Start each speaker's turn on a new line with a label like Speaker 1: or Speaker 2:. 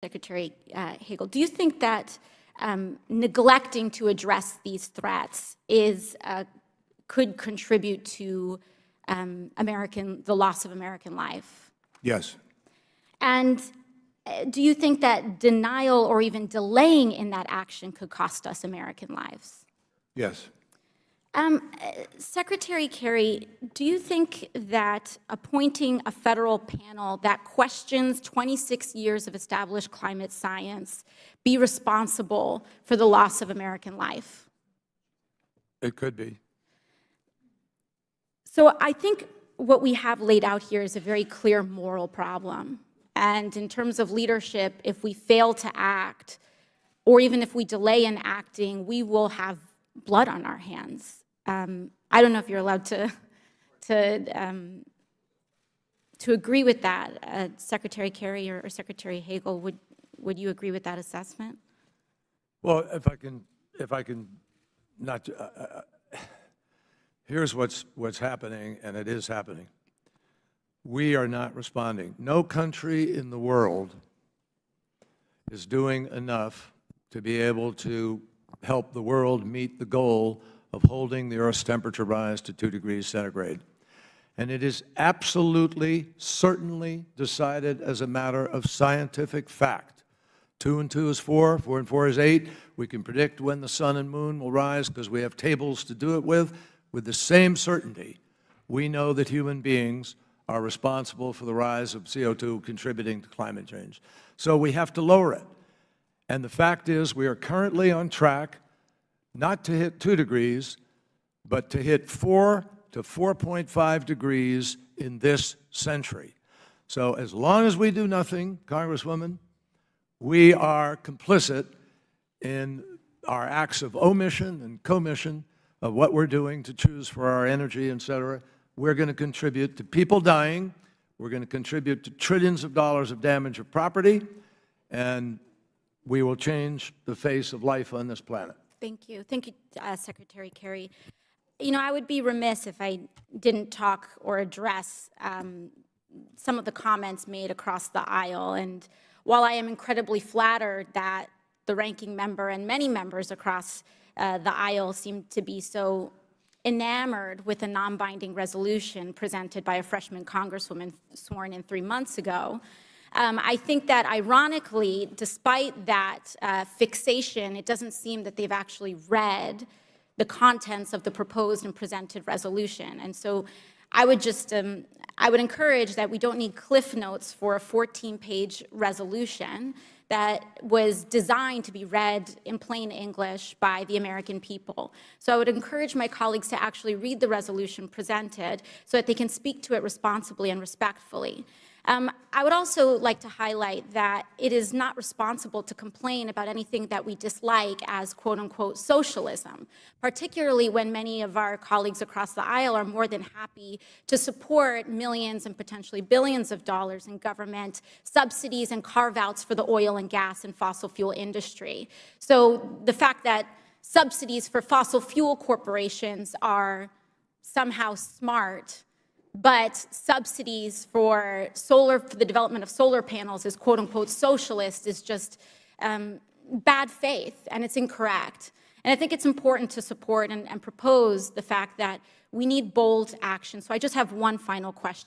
Speaker 1: Secretary Hagel, do you think that neglecting to address these threats could contribute to the loss of American life?
Speaker 2: Yes.
Speaker 1: And do you think that denial or even delaying in that action could cost us American lives?
Speaker 2: Yes.
Speaker 1: Secretary Kerry, do you think that appointing a federal panel that questions 26 years of established climate science be responsible for the loss of American life?
Speaker 2: It could be.
Speaker 1: So I think what we have laid out here is a very clear moral problem. And in terms of leadership, if we fail to act, or even if we delay in acting, we will have blood on our hands. I don't know if you're allowed to agree with that, Secretary Kerry or Secretary Hagel. Would you agree with that assessment?
Speaker 2: Well, if I can not. Here's what's happening, and it is happening. We are not responding. No country in the world is doing enough to be able to help the world meet the goal of holding the Earth's temperature rise to 2 degrees centigrade. And it is absolutely, certainly decided as a matter of scientific fact. 2 and 2 is 4, 4 and 4 is 8. We can predict when the sun and moon will rise because we have tables to do it with. With the same certainty, we know that human beings are responsible for the rise of CO2 contributing to climate change. So we have to lower it. And the fact is, we are currently on track not to hit 2 degrees, but to hit 4 to 4.5 degrees in this century. So as long as we do nothing, Congresswoman, we are complicit in our acts of omission and commission of what we're doing to choose for our energy, et cetera. We're going to contribute to people dying. We're going to contribute to trillions of dollars of damage of property, and we will change the face of life on this planet.
Speaker 1: Thank you. Thank you, Secretary Kerry. You know, I would be remiss if I didn't talk or address some of the comments made across the aisle. And while I am incredibly flattered that the ranking member and many members across the aisle seem to be so enamored with a non-binding resolution presented by a freshman congresswoman sworn in 3 months ago, I think that ironically, despite that fixation, it doesn't seem that they've actually read the contents of the proposed and presented resolution. And so I would just, I would encourage that we don't need cliff notes for a 14-page resolution that was designed to be read in plain English by the American people. So I would encourage my colleagues to actually read the resolution presented so that they can speak to it responsibly and respectfully. I would also like to highlight that it is not responsible to complain about anything that we dislike as quote-unquote socialism, particularly when many of our colleagues across the aisle are more than happy to support millions and potentially billions of dollars in government subsidies and carve-outs for the oil and gas and fossil fuel industry. So the fact that subsidies for fossil fuel corporations are somehow smart, but subsidies for the development of solar panels is quote-unquote socialist is just bad faith, and it's incorrect. And I think it's important to support and propose the fact that we need bold action. So I just have one final question.